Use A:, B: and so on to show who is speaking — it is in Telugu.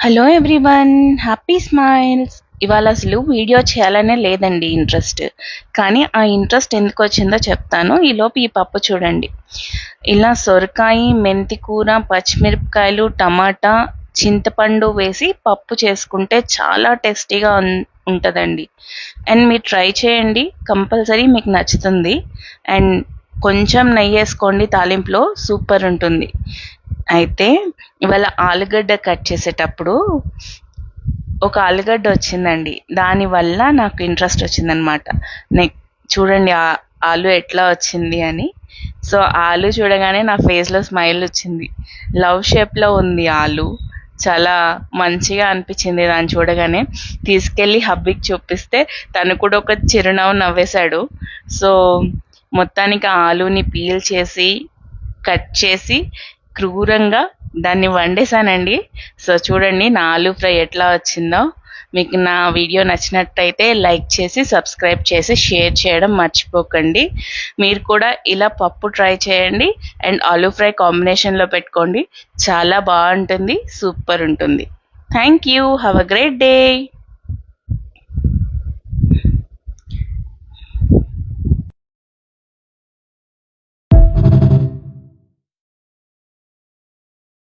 A: Hello everyone, happy smiles. ఇవాళ అసలు వీడియో చేయాలనే లేదండి ఇంట్రెస్ట్. కానీ ఆ ఇంట్రెస్ట్ ఎందుకు వచ్చిందో చెప్తాను. ఈలోపు ఈ పప్పు చూడండి. ఇలా సొరకాయ, మెంతి కూర, పచ్చిమిరపకాయలు, టమాటా, చింతపండు వేసి పప్పు చేసుకుంటే చాలా టేస్టీగా ఉంటుందండి. అండ్ మీరు ట్రై చేయండి, కంపల్సరీ మీకు నచ్చుతుంది. అండ్ కొంచెం నెయ్యి వేసుకోండి తాలింపులో, సూపర్ ఉంటుంది. అయితే ఇవాళ ఆలుగడ్డ కట్ చేసేటప్పుడు ఒక ఆలుగడ్డ వచ్చిందండి. దానివల్ల నాకు ఇంట్రెస్ట్ వచ్చిందనమాట. చూడండి ఆలు ఎట్లా వచ్చింది అని. సో ఆలు చూడగానే నా ఫేస్లో స్మైల్ వచ్చింది. లవ్ షేప్లో ఉంది ఆలు. చాలా మంచిగా అనిపించింది దాన్ని చూడగానే. తీసుకెళ్ళి హబ్బీకి చూపిస్తే తను కూడా ఒక చిరునవ్వు నవ్వేశాడు. సో మొత్తానికి ఆలుని పీల్ చేసి కట్ చేసి క్రూరంగా దాన్ని వండేసానండి. సో చూడండి నా ఆలూ ఫ్రై ఎట్లా వచ్చిందో. మీకు నా వీడియో నచ్చినట్టయితే లైక్ చేసి, సబ్స్క్రైబ్ చేసి, షేర్ చేయడం మర్చిపోకండి. మీరు కూడా ఇలా పప్పు ట్రై చేయండి అండ్ ఆలూ ఫ్రై కాంబినేషన్లో పెట్టుకోండి. చాలా బాగుంటుంది, సూపర్ ఉంటుంది. Thank you. Have a great day.